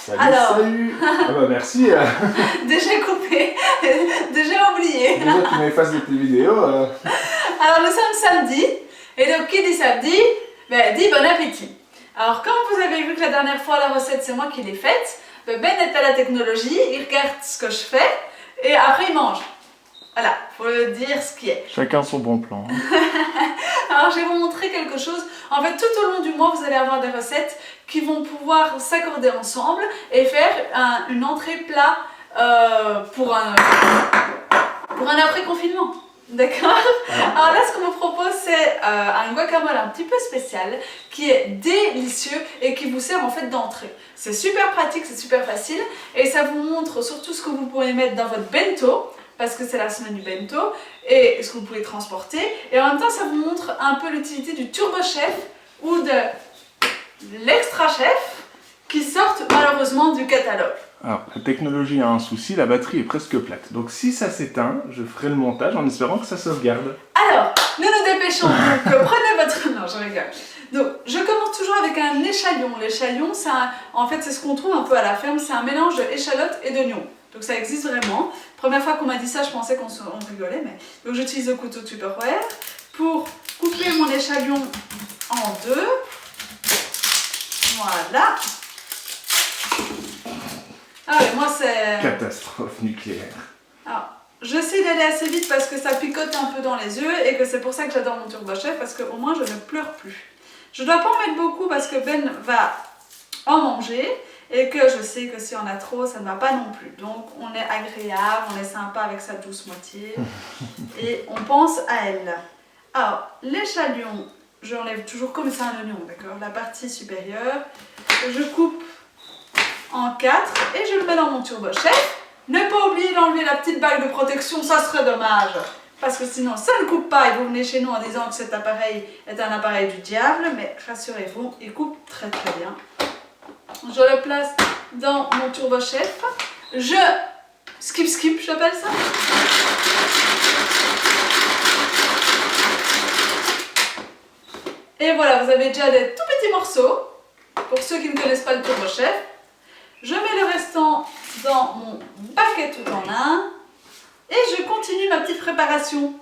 Salut, Alors. salut. Ah bah merci. Déjà coupé, déjà oublié. Déjà tu m'effaces de tes vidéos. Alors nous sommes samedi, et donc qui dit samedi, ben, dit bon appétit. Alors comme vous avez vu que la dernière fois la recette c'est moi qui l'ai faite, Ben est à la technologie, il regarde ce que je fais, et après il mange. Voilà, faut dire ce qui est. Chacun son bon plan. Alors je vais vous montrer quelque chose. En fait, tout au long du mois, vous allez avoir des recettes qui vont pouvoir s'accorder ensemble et faire une entrée plat pour un après-confinement. D'accord? Alors là, ce qu'on me propose, c'est un guacamole un petit peu spécial qui est délicieux et qui vous sert en fait d'entrée. C'est super pratique, c'est super facile et ça vous montre surtout ce que vous pouvez mettre dans votre bento, parce que c'est la semaine du bento, et ce que vous pouvez transporter. Et en même temps, ça vous montre un peu l'utilité du turbo chef ou de l'extra chef qui sortent malheureusement du catalogue. Alors, la technologie a un souci, la batterie est presque plate. Donc si ça s'éteint, je ferai le montage en espérant que ça sauvegarde. Alors, nous nous dépêchons. Donc, prenez votre... Non, je rigole. Donc, je commence toujours avec un échalion. L'échalion, en fait, c'est ce qu'on trouve un peu à la ferme. C'est un mélange d'échalote et d'oignon. Donc, ça existe vraiment. Première fois qu'on m'a dit ça, je pensais qu'on rigolait. Mais... Donc, j'utilise le couteau Tupperware pour couper mon échalion en deux. Voilà. Ah oui, moi c'est... Catastrophe nucléaire. Alors, j'essaie d'aller assez vite parce que ça picote un peu dans les yeux et que c'est pour ça que j'adore mon turbo chef, parce qu'au moins je ne pleure plus. Je dois pas en mettre beaucoup parce que Ben va en manger et que je sais que si on a trop, ça ne va pas non plus. Donc on est agréable, on est sympa avec sa douce moitié et on pense à elle. Alors, l'échalion, j'enlève toujours comme ça un oignon, d'accord? La partie supérieure, je coupe en 4 et je le mets dans mon turbo chef. Ne pas oublier d'enlever la petite bague de protection, ça serait dommage. Parce que sinon ça ne coupe pas et vous venez chez nous en disant que cet appareil est un appareil du diable. Mais rassurez-vous, il coupe très très bien. Je le place dans mon turbo chef. Je skip, j'appelle ça. Et voilà, vous avez déjà des tout petits morceaux. Pour ceux qui ne connaissent pas le turbo chef. Je mets le restant dans mon paquet tout en un et je continue ma petite préparation.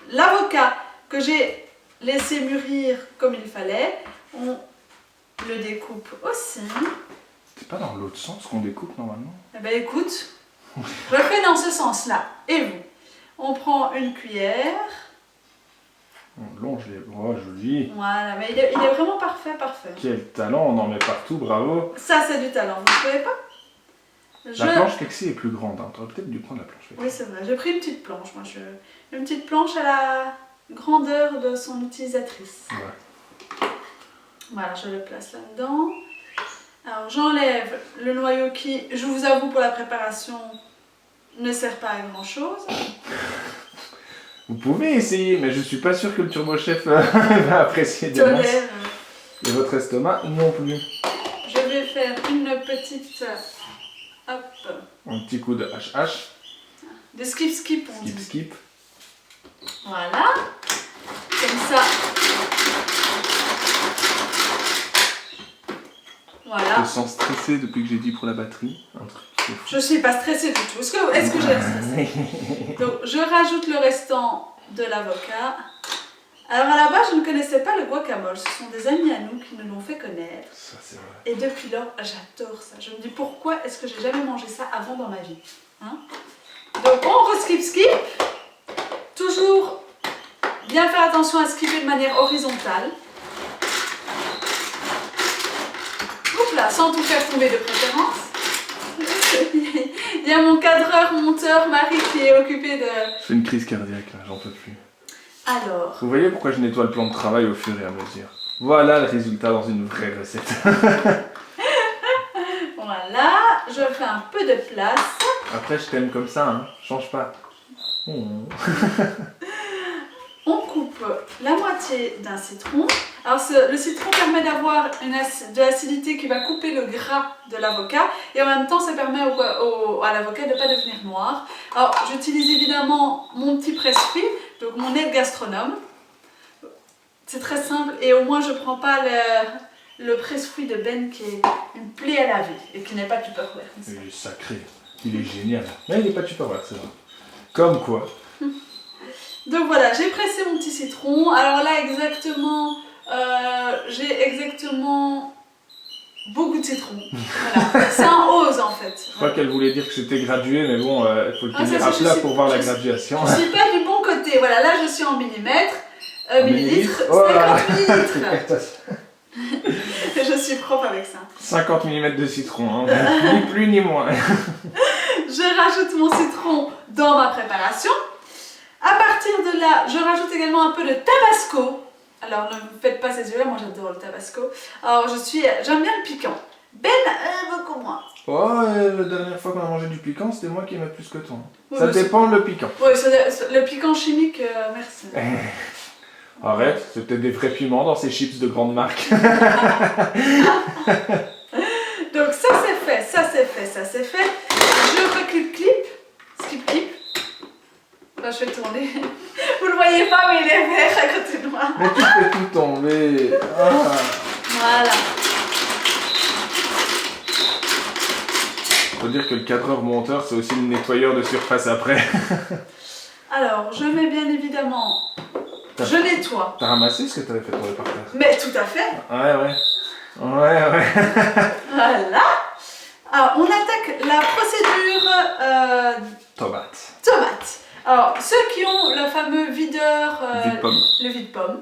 L'avocat que j'ai laissé mûrir comme il fallait, on le découpe aussi. C'est pas dans l'autre sens qu'on découpe normalement? Eh ben écoute, je le fais dans ce sens-là. Et vous? On prend une cuillère. On longe les bras, joli. Voilà, mais il est vraiment parfait. Quel talent, on en met partout, bravo. Ça c'est du talent, vous ne trouvez pas? La planche Kexi est plus grande, hein. T'aurais peut-être dû prendre la planche. Oui, c'est vrai. J'ai pris une petite planche. Moi, une petite planche à la grandeur de son utilisatrice. Ouais. Voilà, je le place là-dedans. Alors, j'enlève le noyau qui, je vous avoue, pour la préparation, ne sert pas à grand-chose. Vous pouvez essayer, mais je suis pas sûr que le turbo chef va apprécier des masses. Tolère. Et votre estomac non plus. Je vais faire une petite... Hop. Un petit coup de HH. De skip, on dit. Skip. Voilà. Comme ça. Voilà. Je me sens stressé depuis que j'ai dit pour la batterie. Un truc qui est fou. Je ne suis pas stressée du tout. Est-ce que j'ai stressé? Donc, je rajoute le restant de l'avocat. Alors, à la base, je ne connaissais pas le guacamole. Ce sont des amis à nous qui nous l'ont fait connaître. Ça, c'est vrai. Et depuis lors, j'adore ça. Je me dis, pourquoi est-ce que j'ai jamais mangé ça avant dans ma vie, hein? Donc, on re-skip. Toujours bien faire attention à skipper de manière horizontale. Oups là, sans tout faire tomber de préférence. Il y a mon cadreur, monteur, Marie, qui est occupé de... Je fais une crise cardiaque là, j'en peux plus. Alors... Vous voyez pourquoi je nettoie le plan de travail au fur et à mesure. Voilà le résultat dans une vraie recette. Voilà, je fais un peu de place. Après, je t'aime comme ça, hein. Change pas. On coupe la moitié d'un citron. Alors le citron permet d'avoir de l'acidité qui va couper le gras de l'avocat et en même temps ça permet à l'avocat de ne pas devenir noir. Alors j'utilise évidemment mon petit presse-fruits, donc mon aide gastronome. C'est très simple et au moins je ne prends pas le presse-fruits de Ben qui est une plaie à laver et qui n'est pas Tupperware. Il est sacré, il est génial. Mais il n'est pas Tupperware, c'est vrai. Comme quoi. Donc voilà, j'ai pressé mon petit citron. Alors là, exactement, j'ai exactement beaucoup de citron. Voilà. C'est un ose en fait. Je crois qu'elle voulait dire que c'était gradué, mais bon, il faut le tenir ça, à je plat suis- pour voir la je suis- graduation. Je suis pas du bon côté. Voilà, là je suis en millimètres. Millilitres, Oh là 50 millilitres. Je suis propre avec ça. 50 mm de citron, hein. Ni plus ni moins. Je rajoute mon citron dans ma préparation. À partir de là, je rajoute également un peu de tabasco. Alors ne me faites pas ces yeux-là, moi j'adore le tabasco. Alors j'aime bien le piquant. Ben, beaucoup moins. Oh, la dernière fois qu'on a mangé du piquant, c'était moi qui aimais plus que toi. Oui, Ça mais dépend le piquant. Oui, le piquant chimique, merci. Arrête, c'est peut-être des vrais piments dans ces chips de grande marque. Donc ça c'est fait, ça c'est fait, ça c'est fait. Je reclipe, skip clip. Là je vais tourner. Vous le voyez pas mais il est vert à côté de moi. Mais tu fais tout tomber. Ah. Voilà. Faut dire que le cadreur monteur, c'est aussi le nettoyeur de surface après. Alors je mets bien évidemment, je nettoie. T'as ramassé ce que t'avais fait tomber par terre? Mais tout à fait. Ouais. Ouais. Voilà. Alors on attaque la procédure Tomate. tomate. Alors ceux qui ont le fameux videur, Vide-pomme. le vide-pomme,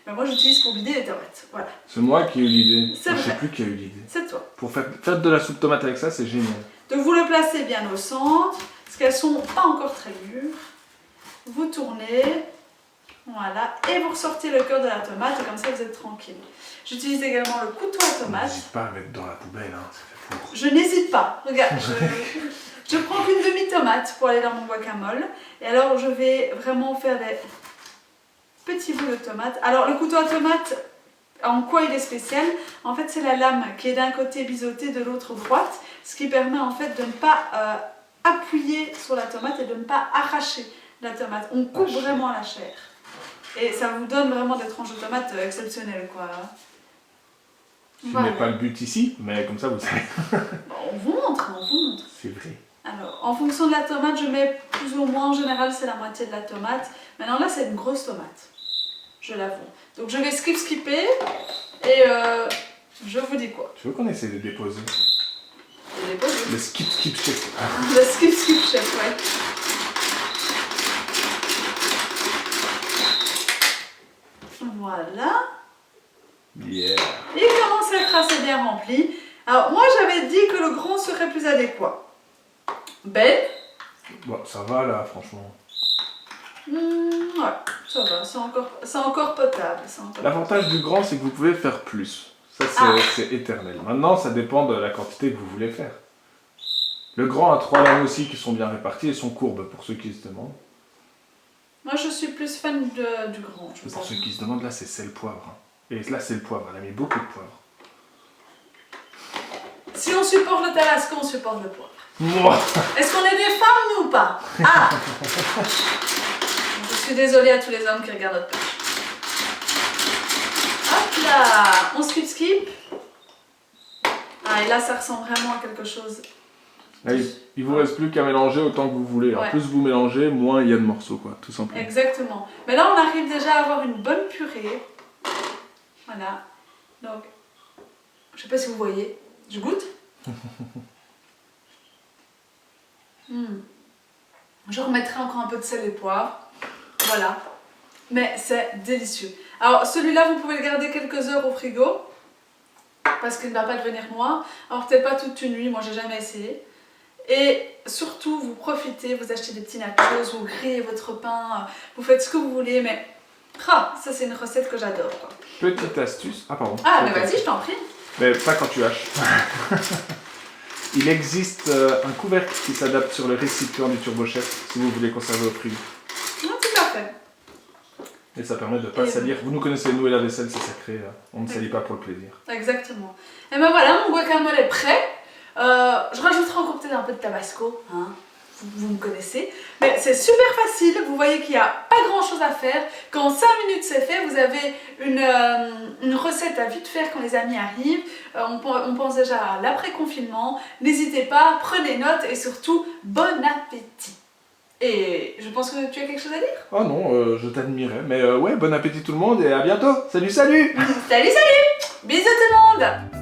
ben moi j'utilise pour vider les tomates. Voilà, C'est moi qui ai eu l'idée. C'est Je sais vrai. plus qui a eu l'idée. c'est toi. Pour faire de la soupe tomate avec ça, c'est génial. Donc vous le placez bien au centre, parce qu'elles sont pas encore très mûres. Vous tournez, voilà, et vous ressortez le cœur de la tomate, et comme ça vous êtes tranquille. J'utilise également le couteau à tomate. N'hésite pas à mettre dans la poubelle, hein, ça fait pour. Je n'hésite pas, regarde, je prends qu'une demi-tomate pour aller dans mon guacamole, et alors je vais vraiment faire des petits bouts de tomate. Alors le couteau à tomate, en quoi il est spécial? En fait c'est la lame qui est d'un côté biseautée, de l'autre droite, ce qui permet en fait de ne pas appuyer sur la tomate et de ne pas arracher la tomate. On coupe vraiment la chair. Et ça vous donne vraiment des tranches de tomates exceptionnelles quoi. Ce Voilà. n'est pas le but ici, mais comme ça vous savez. Bon, on vous montre, on vous montre. C'est vrai. Alors, en fonction de la tomate, je mets plus ou moins, en général c'est la moitié de la tomate. Maintenant là c'est une grosse tomate, je l'avoue. Donc je vais skipper et je vous dis quoi. Tu veux qu'on essaie de déposer Je dépose le skip chef. le skip chef, ouais. Voilà. Yeah. Il commence à être assez bien rempli. Alors moi j'avais dit que le grand serait plus adéquat. Ben, Bon, ça va là, franchement. ouais, ça va, c'est encore potable. L'avantage du grand, c'est que vous pouvez faire plus. Ça, c'est éternel. Maintenant, ça dépend de la quantité que vous voulez faire. Le grand a 3 lames aussi qui sont bien réparties et sont courbes, pour ceux qui se demandent. Moi je suis plus fan du grand. Je Pour sais. ceux qui se demandent, là, c'est sel poivre. Hein. Et là, c'est le poivre. Elle a mis beaucoup de poivre. Si on supporte le tabasco, on supporte le poivre. Moi. Est-ce qu'on est des femmes, nous ou pas? Ah. Je suis désolée à tous les hommes qui regardent notre page. Hop là, on skip. Ah, et là, ça ressemble vraiment à quelque chose. Là, il vous reste plus qu'à mélanger autant que vous voulez. Alors, Ouais. plus vous mélangez, moins il y a de morceaux, quoi, tout simplement. Exactement. Mais là, on arrive déjà à avoir une bonne purée. Voilà. Donc, je sais pas si vous voyez. Je goûte. Je remettrai encore un peu de sel et poivre. Voilà. Mais c'est délicieux. Alors, celui-là, vous pouvez le garder quelques heures au frigo. Parce qu'il ne va pas devenir noir. Alors, peut-être pas toute une nuit. Moi, j'ai jamais essayé. Et surtout, vous profitez, vous achetez des petits nachos, vous grillez votre pain, vous faites ce que vous voulez, mais ça c'est une recette que j'adore. Petite astuce. Ah, pardon. Ah, mais vas-y, je t'en prie. Mais pas quand tu haches. Il existe un couvercle qui s'adapte sur le récipient du turbochef si vous voulez conserver au frigo. Non, tout à fait. Et ça permet de ne pas Et salir. Vous nous connaissez, nous et la vaisselle, c'est sacré. On ne salit pas pour le plaisir. Exactement. Et ben voilà, mon guacamole est prêt. Je rajouterai encore peut-être un peu de tabasco. Hein. vous me connaissez. Mais c'est super facile, vous voyez qu'il n'y a pas grand chose à faire. Qu'en 5 minutes c'est fait, vous avez une recette à vite faire quand les amis arrivent. On pense déjà à l'après-confinement. N'hésitez pas, prenez note et surtout, bon appétit. Et je pense que tu as quelque chose à dire? Oh non, je t'admirais. Mais ouais, bon appétit tout le monde et à bientôt. Salut, salut! Salut, salut! Bisous tout le monde!